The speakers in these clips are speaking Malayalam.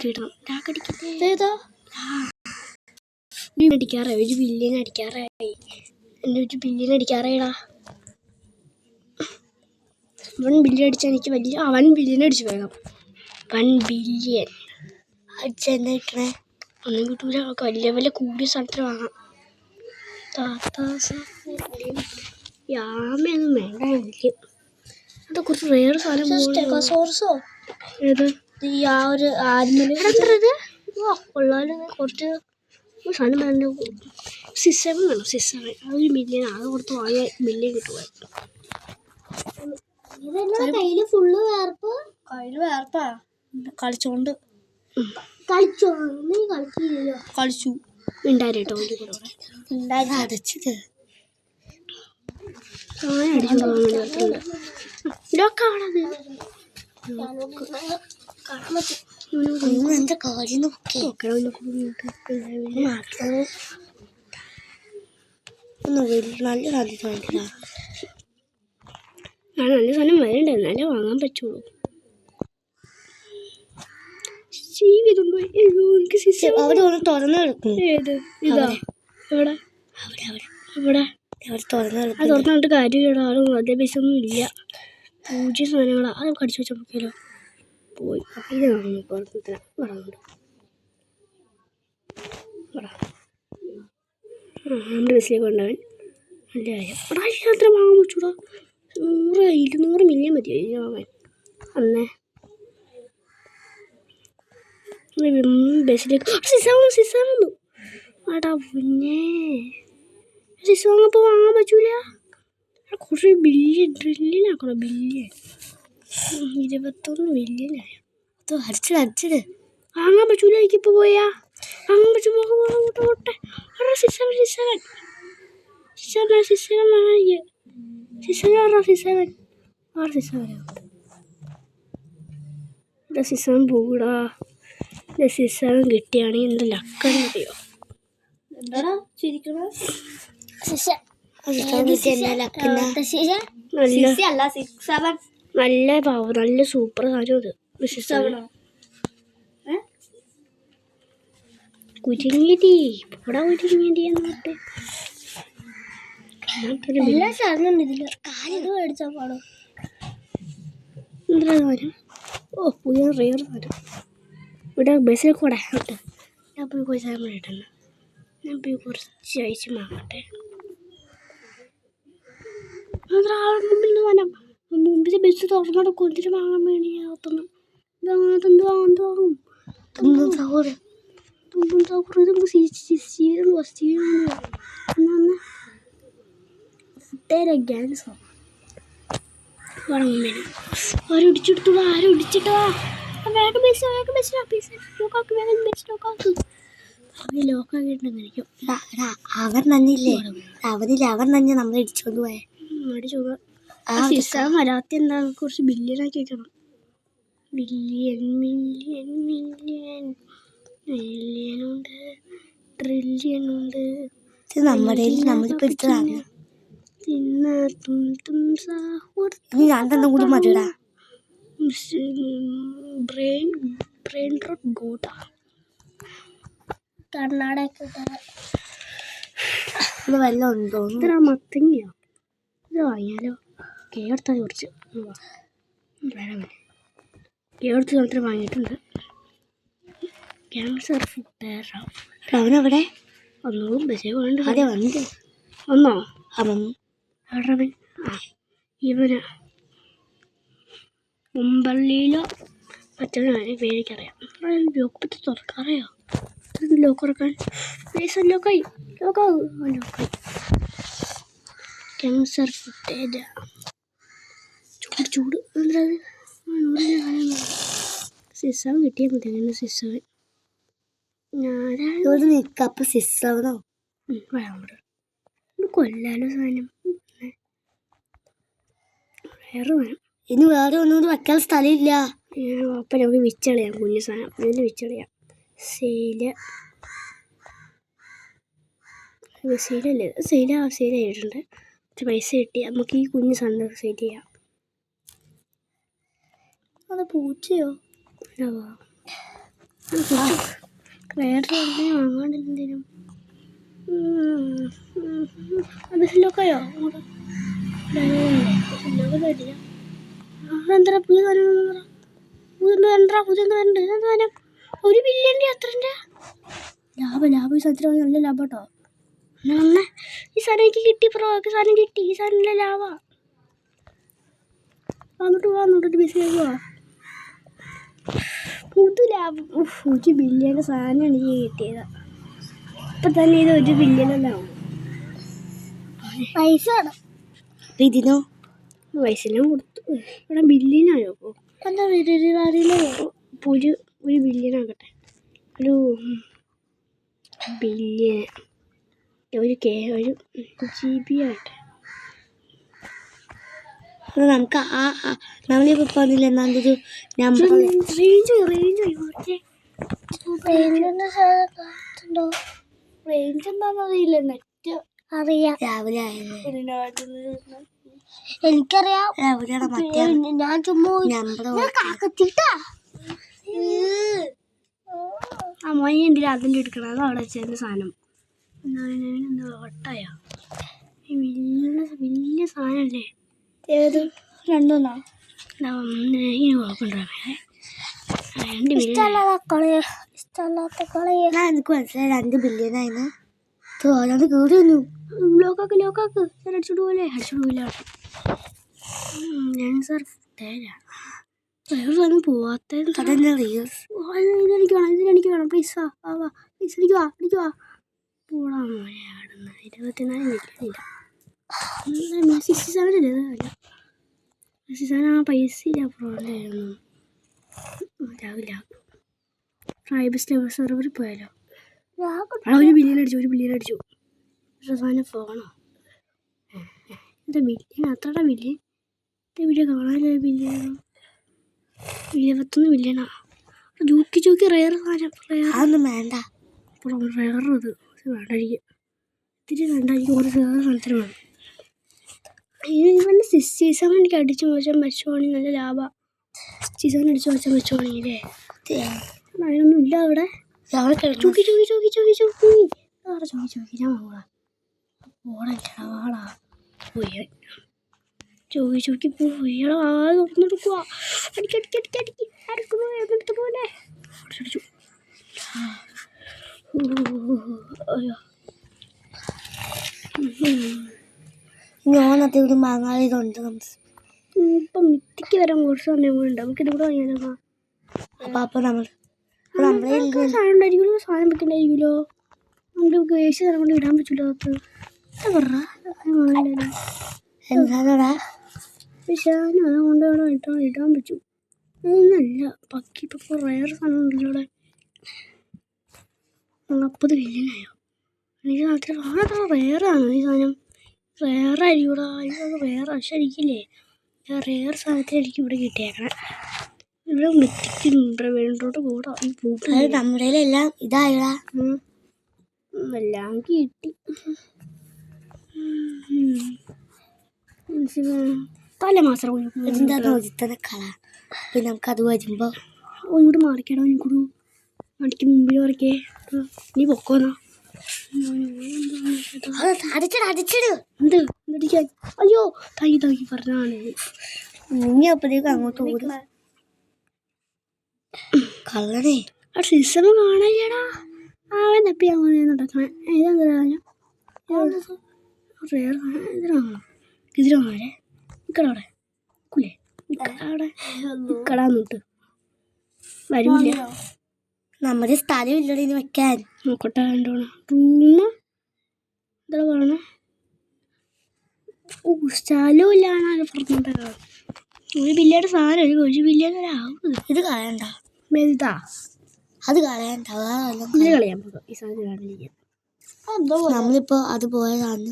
കിട്ടണം. അടിക്കാറായി, ഒരു ബില്യൺ അടിക്കാറായി. എൻ്റെ ഒരു ബില്യൺ അടിക്കാറായിടാ. 1 ബില്യൺ അടിച്ചാൽ എനിക്ക് വലിയ 1 ബില്യൺ അടിച്ചു വേഗം. 1 ബില്യൺ അടിച്ച എന്താ കിട്ടണേ? ഒന്നും കിട്ടൂല. വലിയ വലിയ കൂടിയ സ്ഥലത്തിൽ വാങ്ങാം. യാമയൊന്നും വേണ്ട എനിക്ക്. അത് കുറച്ച് വേറെ സാധനം. ഏത് ആ ഒരു കൊള്ളാലും കുറച്ച് സാധനം വേണ്ട. 6-7 വേണം. 6-7 അതൊരു ബില്യൺ. അത് കൊടുത്ത് വാങ്ങിയ ബില്യൺ കിട്ടുവായി. കയ്യില് ഫുള്ള് വേർപ്പാ. കളിച്ചോണ്ട് കളിച്ചു ഉണ്ടായിട്ടോ. അടച്ചത് എന്റെ കാര്യം നോക്കി നല്ല സാധനം വരണ്ട, എന്നാലേ വാങ്ങാൻ പറ്റുള്ളൂ. അവിടെ ഒന്ന് തുറന്നു കിടക്കും. ഏത് ഇതാ? എവിടെ? തുറന്നിട്ട് കാര്യമില്ല. ആരും അതേ പൈസ ഒന്നും ഇല്ല. 0 സാധനങ്ങളാ. അത് കടിച്ചു വെച്ചാൽ നോക്കിയാലോ. പോയി ഇത് നമ്മുടെ ബസ്സിലേക്ക് കൊണ്ടവൻ നല്ല കാര്യം. അത്ര വാങ്ങാൻ പറ്റൂടാ. 100-200 മില്യൺ മതിയോ ഇതിന് വാങ്ങാൻ? അന്നേ ബസ്സിലേക്ക് സിസാവുന്നു. ആടാ പിന്നെ സിസാങ്ങപ്പോൾ വാങ്ങാൻ പറ്റൂല. കുറച്ച് ട്രില്യനാക്കണം. ബില്യൺ 21 ബില്യനായോ? അത് അടിച്ചിട് വാങ്ങാൻ പറ്റൂല. എനിക്കിപ്പോൾ പോയാ വാങ്ങാൻ പറ്റുമോ? പോകൂടാ. 6-7 കിട്ടിയാണെങ്കിൽ എന്താ ലക്കറിയോ? എന്താടാ ചിരിക്കണേ? നല്ല പാവം, നല്ല സൂപ്പർ കാര്യം. അത് കുരുങ്ങിയതി ഇവിടെ കുരുങ്ങിയതിയെന്നിട്ട് എല്ലാ സാധനം ഇതില് കാര്യം മേടിച്ചാൽ പാടോ? എന്താ കാര്യം? ഓ പുതിയ റെയർ സാധനം. ഇവിടെ ബസ്സിൽ കൂടെ കേട്ടോ. ഞാൻ പോയി കുറച്ച് സാധനം മേടിട്ടുണ്ട്. ഞാൻ പോയി കുറച്ച് അയച്ച് വാങ്ങട്ടെ. മുമ്പിൽ ബസ് തുറന്നോടെ കൊണ്ടിട്ട് വാങ്ങാൻ വേണ്ടി അകത്തുനിന്ന് ആരോടിച്ചിട്ടോ. വേഗം ലോക്കാക്കിയിട്ടുണ്ടെന്നായിരിക്കും. അവർ നഞ്ഞില്ലേ? അവർ നഞ്ഞ നമ്മൾ ഇടിച്ചോണ്ട് പോയെ. വരാത്ത എന്താ? കുറച്ച് ബില്യണാക്കി വെക്കണം. മില്യനുണ്ട്, ട്രില്യനുണ്ട്. നമ്മളിപ്പോ എടുത്തതാണ്. കൂടി മതിടാ. Brain rot gotta Karnataka. ഇത് വല്ലതും ഉണ്ടോ? ഇത്ര മത്തങ്ങയോ? ഇത് വാങ്ങിയാലോ? കേടുത്താൽ കുറച്ച് കേടുത്ത് മാത്രം വാങ്ങിയിട്ടുണ്ട്. ക്യാൻസർ ഫുഡ് അവനവിടെ ഒന്നും ബസ്സേ വേണ്ട. അതെ വന്നിട്ട് വന്നോ? വന്നു. അവിടെ ഇവന് മുമ്പള്ളിയിലോ മറ്റൊരു പേരിക്കറിയാം. ലോക്കത്ത് തുറക്കാറിയോ? ലോക്ക് തുറക്കാൻ പൈസ ലോക്കായി. ക്യാൻസർ ഫുഡ് ചൂട് എന്താ? സിസാവ് കിട്ടിയാൽ മതി. അങ്ങനെ സിസാവ് കപ്പ് സിസാവണോ? കൊല്ലാലോ സാധനം. വേറെ വേണം. ഇനി വേറെ ഒന്നുകൂടി വെക്കാൻ സ്ഥലമില്ല. അപ്പം നമുക്ക് വിച്ചളയാം. കുഞ്ഞു സാധനം ഇതിന് വിച്ചളയാം. സെയിലല്ലേ? സെയിലായിട്ടുണ്ട്. കുറച്ച് പൈസ കിട്ടി. നമുക്ക് ഈ കുഞ്ഞു സാധനം സെയിൽ ചെയ്യാം. അത് പൂച്ചയോ? വേറെ വാങ്ങാണ്ടില്ലെന്തേലും ബസ്സിലൊക്കെയോ തരില്ല. അതെന്താ പുതിയ സാധനം? പുതിയ സാധനം 1 ബില്യൻ്റെ അത്രൻ്റെ ലാഭം. ഈ സാധനത്തിന് നല്ല ലാഭം കേട്ടോ. എന്നാ ഈ സാധനം എനിക്ക് കിട്ടി. സാധനം കിട്ടി. ഈ സാധനം ലാഭം. വന്നിട്ട് ബസ്സിലേക്ക് പോവാ. ലാഭം. 1 ബില്യൻ്റെ സാധനം എനിക്ക് കിട്ടിയത്. ഇപ്പം തന്നെ ഇത് 1 ബില്യനെല്ലാം പൈസ ഇതിനോ പൈസെല്ലാം കൊടുത്തു. ഇവിടെ ബില്യനായോ? എന്താ അറിയില്ല. ഒരു ബില്യനാകട്ടെ. ഒരു ബില്യൻ ഒരു GB ആകട്ടെ. നമുക്ക് നമ്മളിപ്പോൾ പറഞ്ഞില്ല എന്നാണ്ടൊരു നമ്പർ റേഞ്ച് എന്താണെന്ന് അറിയില്ല. നെറ്റ് അറിയാം. രാവിലെ എനിക്കറിയാം. ഞാൻ ചുമ്മാ മോനെ എന്തിനാ അതിൻ്റെ എടുക്കണം? അത് അവിടെ വെച്ചതിൻ്റെ സാധനം എന്താ വട്ടായോ? വലിയ സാധനമല്ലേ? ഏത് 2 എനിക്ക് മനസ്സിലായി 2 ബില്യനായിരുന്നു. അത് കയറി വന്നു. ലോക്കാക്ക് അടിച്ചിടുപോലെ വേറെ പോവാത്ത ഇതെനിക്ക് വേണം. പ്ലീസ് വാ പ്ലീസ് എനിക്ക് വാ പോടാ മോനെ. ആടുന്ന 24 മിനിറ്റില്ല. 67 അല്ലേ? പൈസ ഇല്ല. പ്രോബ്ലമായിരുന്നു. രാവിലെ സെർവറിൽ പോയാലോ? 1 ബില്യൻ അടിച്ചു. സാധനം ഫോണോ? എന്താ ബില്യൻ? അത്രയുടെ ബില്യൻ വീഡിയോ കാണാനോ? ബില്യനോ? 21 ബില്യനാ. ജോക്കി റയർ സാധനം. അതൊന്നും വേണ്ട. റയർ അത് വേണ്ടായിരിക്കും. ഇത്തിരി വേണ്ടായിരിക്കും. കുറച്ച് വേറെ സാധനത്തിന് വേണം. ഇവൻ്റെ 67 എനിക്ക് അടിച്ചു മോശം വെച്ചുവാണെങ്കിൽ നല്ല ലാഭമാണ്. 67 അടിച്ചു മോശം വെച്ചുവാണെങ്കിലേ അതിനൊന്നും ഇല്ല അവിടെ. ചോക്കി ഞാൻ പോകാം. പോടാ പോയി ചോക്കി പോയിടാ. തുറന്നെടുക്കുക. അടിക്കടിക്ക് പോലെ അടിച്ചു. ഞാനത് ഇവിടെ മാങ്ങാളിതുണ്ട്. ഇപ്പം മിത്തിക്ക് വരാൻ കുറച്ച് സമയം കൂടെ ഉണ്ട്. നമുക്ക് ഇതിവിടെ വാങ്ങിയാലോ? അപ്പം നമ്മളെ സാധനം ഉണ്ടായിരിക്കുമല്ലോ. സാധനം വെക്കണ്ടായിരിക്കുമല്ലോ. നമുക്ക് വേസ്റ്റ് സാധനം കൊണ്ട് ഇടാൻ പറ്റില്ല. എന്താടാ വിശാന അതുകൊണ്ട് ഇടാൻ പറ്റും. അതൊന്നല്ല പക്കി. ഇപ്പം റയർ സാധനം ഉണ്ടല്ലോ ഇവിടെ. 40 ബില്യനായോ? എനിക്ക് നാട്ടിൽ റയറാണ് ഈ സാധനം. റയറായിരിക്കൂടാ. ഇത് റയർ ശരിക്കില്ലേ? റയർ സാധനത്തിന് എനിക്ക് ഇവിടെ കിട്ടിയേക്കണം. ഇവിടെ മിത്തിക്കുന്നുണ്ട്. വേണ്ടോട്ട് കൂടാ. അത് നമ്മുടെ എല്ലാം ഇതായടാ. എല്ലാം കിട്ടി. തല മാസം എന്താ നോജിത്തന്നെ കള. പിന്നെ നമുക്കത് വരുമ്പോൾ ഇവിടെ മാറിക്കടോ. എനിക്കൊരു മണിക്ക് മുമ്പിൽ മാറിക്കേ. നീ പൊക്കോന്നാ. എന്ത് അടിക്കാൻ? അയ്യോ തൈ പറഞ്ഞാണ്. നീ അപ്പോഴേക്കും അങ്ങോട്ട് ഓടും. കള്ളണേ ആ സിസ്റ്റം കാണല്ലേടാ. അവൻ തപ്പി അങ്ങനെ നടക്കണേ. ഇതെന്താ ഇതിലാണേ. നിക്കടവിടെ കുലേ അവിടെ നിക്കടാന്നിട്ട് വരൂല. നമ്മുടെ സ്ഥലം ഇല്ലടി ഇത് വെക്കാൻ. നോക്കട്ടെ കണ്ടോണം. റൂമ് എന്താ പറയണേ? സ്ഥലവും ഇല്ലാണ് പറഞ്ഞിട്ട്. 1 ബില്യൻ്റെ സാധനം 1 ബില്യനാകും. ഇത് കളയണ്ട. വലുതാ അത് കളയണ്ട. ഇത് കളയാൻ പോകും. ഈ സാധനം കാണില്ല. നമ്മളിപ്പോൾ അത് പോയതാണ്.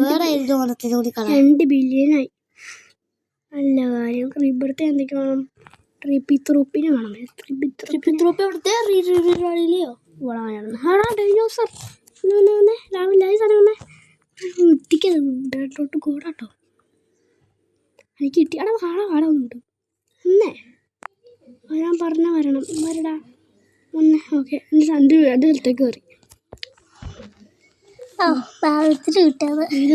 വേറെ ഏത് ഓണത്തിന് കൂടി കളയാം. 2 ബില്യനായി. നല്ല കാര്യം. ഇവിടുത്തെ എന്തൊക്കെ വേണം? ട്രിപ്പിത്രോപ്പിന് വേണം. ട്രിപ്പിത്രോപ്പി അവിടുത്തെ റീലിയോ ഡൈനോസർ രാവിലെ സാധനം വന്നേ. ഇട്ടിക്കോട്ട് കൂടാട്ടോ. എനിക്ക് കിട്ടി. അവിടെ വാട ഒന്നും കിട്ടും. എന്നേ ഞാൻ പറഞ്ഞ വരണം വരടാ ഒന്ന്. ഓക്കെ സന്ധി അത് സ്ഥലത്തേക്ക് കയറി. ഇത്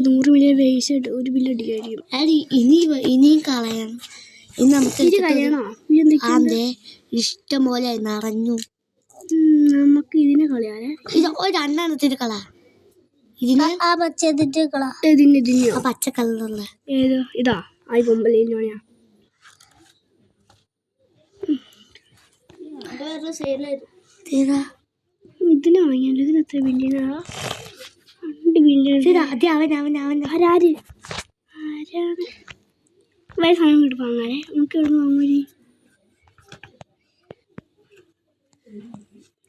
100 മില്യൺ വേസ്റ്റ് 1 ബില്യൺ അടിക്കായിരിക്കും. ഇനിയും കളയണം. ഇനി നമുക്ക് കളയണോ? അതെ ഇഷ്ടം പോലെ നിറഞ്ഞു. നമുക്ക് ഇതിനെ കളയാലേ. ഇത് ഒരു 2 എണ്ണത്തിന് കള. ഇതിന് ആ പച്ചതിന്റെ കള. ഇതിനെയോ പച്ച കളറുള്ള ഏതോ ഇതാ ആയി പൊമ്പലിനോയാ. ഇതിന് വാങ്ങിയാലോ? ഇതിന് എത്ര ബില്യനാ? 2 ബില്യൺ. ആരാണ് വേറെ സാധനം കിട്ടും വാങ്ങാനേ. നമുക്ക് എവിടെ വാങ്ങൂരി?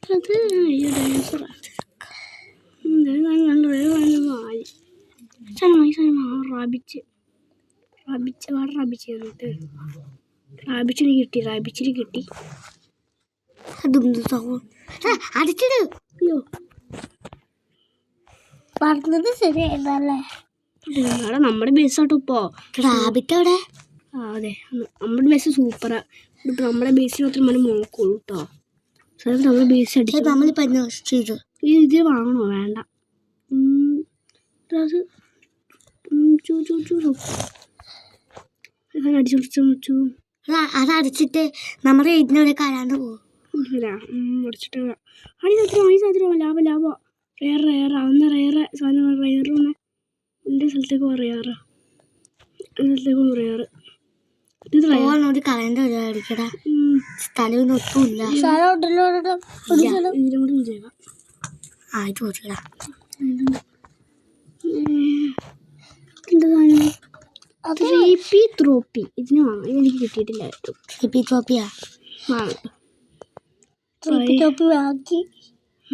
അത് റാബിച്ചിന് കിട്ടി. അടിച്ചിട്. അയ്യോ പറഞ്ഞത് ശരിയായിരുന്നല്ലേ. നമ്മുടെ ബേസാട്ടോ ഇപ്പോ. റാബിറ്റവിടെ. അതെ നമ്മുടെ ബേസ് സൂപ്പറാ. ഇപ്പൊ നമ്മുടെ ബേസിൽ മാത്രം നമ്മൾ നോക്കുള്ളൂ കേട്ടോ. നമ്മുടെ ബേസ് അടിച്ചു. നമ്മളിപ്പോ അന്വേഷിച്ചത് ഇത് വാങ്ങണോ? വേണ്ട. അതടിച്ചിട്ട് നമ്മുടെ ഇതിനോട് കലാണ്ട് പോകും. അടിച്ചിട്ട് ലാഭം റേറെ സാധനം റേറൊന്ന് എൻ്റെ സ്ഥലത്തേക്ക് പറയാറ്. ഓനോട് കളയണ്ട അടിക്കടാ. സ്ഥലം ഒട്ടുമില്ല. ഇതിന് വാങ്ങാം. ഇതെനിക്ക് കിട്ടിയിട്ടില്ല.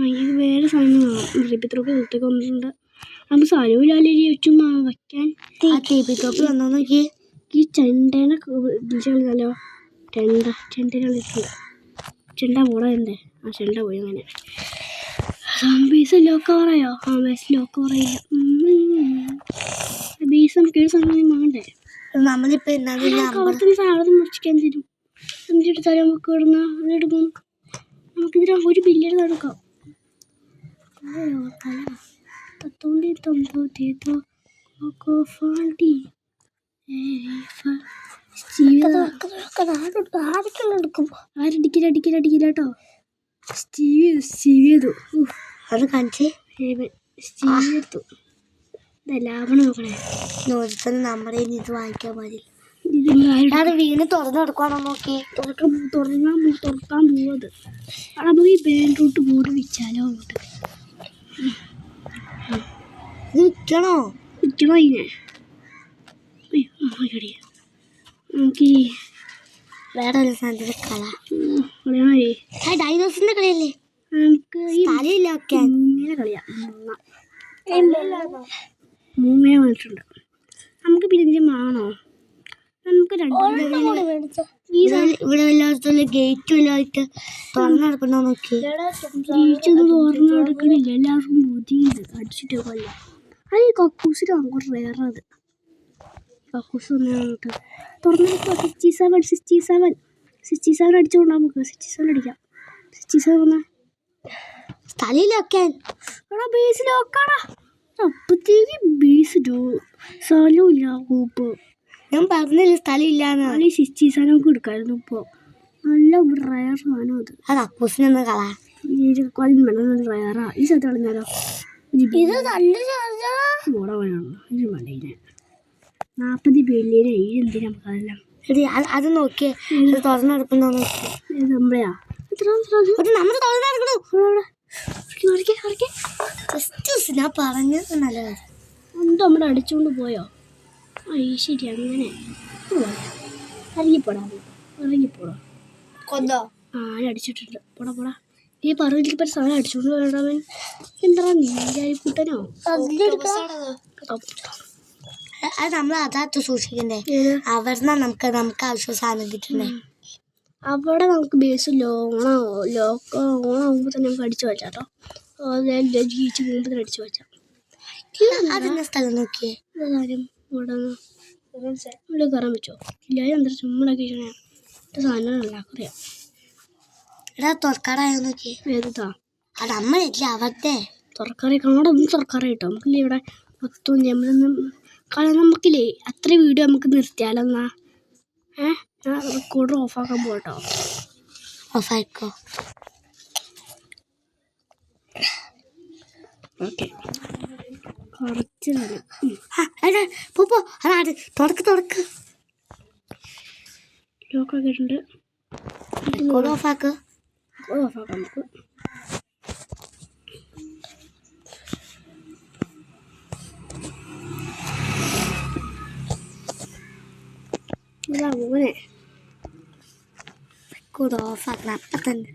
ഇത് വേറെ സാധനം വാങ്ങാം. റീപ്പി ത്രോപ്പി നിർത്തേക്ക് വന്നിട്ടുണ്ട്. നമുക്ക് സാധനമില്ലാലേ ചുമ്മാ വയ്ക്കാൻ. ഈ ചെണ്ടേനെ കളിച്ചാലോ? ചെണ്ട പോടാ എന്തേ? ആ ചെണ്ട പോയി. അങ്ങനെ ബേസ് ലോക്ക് പറയായോ? ബേസ് ലോക്ക് പറയില്ല. ബേസ് നമുക്ക് ഏത് സമയം വാങ്ങണ്ടേ? നമ്മളിപ്പോ സാധനം മുറിച്ചിക്കാൻ തരും. എടുത്താലും നമുക്ക് ഇടുന്ന അതെടുക്കും. നമുക്കിതിന് 1 ബില്യൺ നടക്കാം. അടിക്കില്ല. സ്റ്റീവ് അത് കാണിച്ച് സ്റ്റീവ് എടുത്തു. ലാഭം നോക്കണേ. നമ്മുടെ ഇത് വാങ്ങിക്കാൻ മതി. വീണ് തുറന്നു കൊടുക്കണോ? നോക്കി തുറക്കാൻ പോവത്. നമുക്ക് ഈ ബാങ്ക് റൂട്ട് ബോർഡ് വെച്ചാലോ? വിൽക്കണോ ഇതിനെ? നമുക്ക് വേറെ ഒരു സാധനത്തിന്റെ കള കളയാ. ഡൈനോസറിന്റെ കളിയല്ലേ? നമുക്ക് ഇങ്ങനെ കളിയാം. മൂങ്ങനെ വന്നിട്ടുണ്ട്. നമുക്ക് പിന്നെ ഇതിന് വേണോ? നമുക്ക് ഇവിടെ എല്ലായിടത്തും ഗേറ്റും എല്ലായിട്ട് തുറന്നെടുക്കണോ? നോക്കി തുറന്നു കൊടുക്കണില്ല. എല്ലാവർക്കും ബുദ്ധിയുണ്ട്. അടിച്ചിട്ട് കൊല്ല. അത് ഈ കക്കൂസിന് അങ്ങോട്ട് വേറെ. അത് കക്കൂസ് വന്നിട്ട് തുറന്നെടുക്കുക. 67 അടിച്ചുകൊണ്ടാ. നമുക്ക് 67 അടിക്കാം. 67 വന്നാ സ്ഥലയിലൊക്കെ ബേസിലൊക്കാടാ. അപ്പത്തേക്ക് ബേസ് സ്ഥലമില്ല. കൂപ്പ് ഞാൻ പറഞ്ഞില്ല സ്ഥലമില്ലാന്ന്. 67 നമുക്ക് എടുക്കായിരുന്നു. ഇപ്പോൾ നല്ല റയർ സാധനം. അത് അക്കൂസിനൊന്ന് കള. റയറാ. ഈ സ്ഥലത്ത് കളഞ്ഞാലോ? ഇത് നല്ല മോടെ വേണമല്ലോ. ഇത് വേണ്ട. ഇതിനെ 40 ബില്യൺ. എന്തിനാ നമുക്കതെല്ലാം? അത് നോക്കിയേ. തുറന്നെടുക്കുന്നോ നോക്കി. നമ്മളെയാ നമ്മൾ തുറന്നെടുക്കണോ? ഞാൻ പറഞ്ഞത് നല്ലത്. എന്തോ നമ്മുടെ അടിച്ചുകൊണ്ട് പോയോ? ശരി. അങ്ങനെ ഇറങ്ങിപ്പോടാ. കൊന്തോ അടിച്ചിട്ടുണ്ട്. പോടാ. ഈ പറഞ്ഞിട്ട് സാധനം അടിച്ചോണ്ട് വേണ്ടവൻ. എന്താ നീരായിക്കുട്ടനോ? അത് നമ്മൾ അതാത്ത് സൂക്ഷിക്കണ്ടേ? അവിടെ നമുക്ക് ആവശ്യം സാധനം കിട്ടണ്ടേ? അവിടെ നമുക്ക് ബേസ് ഓണാകുമ്പോൾ തന്നെ നമുക്ക് അടിച്ചു വെച്ചാട്ടോ. ജീവിച്ച് പോകുമ്പോൾ തന്നെ അടിച്ചു വെച്ചാൽ. അതിന്റെ സ്ഥലം നോക്കിയേ. കാര്യം ഇവിടെ കയറാൻ പറ്റുമോ? ഇല്ല. എന്താ ചുമ്മാക്കി സാധനങ്ങളല്ല അറിയാം. എടാ തുറക്കാറായോ നോക്കി. ഏതാ അത് നമ്മളില്ല അവരുടെ തുറക്കാറി കാണാടൊന്നും തുറക്കാറി കേട്ടോ. നമുക്കില്ലേ ഇവിടെ മൊത്തം നമ്മളൊന്നും കാരണം നമുക്കില്ലേ അത്ര വീഡിയോ നമുക്ക് നിർത്തിയാലോ എന്നാ. ഞാൻ റെക്കോർഡർ ഓഫാക്കാൻ പോട്ടോ. ഓഫായിക്കോ. ഓക്കെ കുറച്ച് നേരം പോ അതാണ് തുറക്ക് ലോക്കൊക്കെ ഇട്ടുണ്ട്. ഓഫാക്ക്. ഓഫാക്കാം നമുക്ക്. ഇതാ മോനെ ഓഫാക്കണം അപ്പം തന്നെ.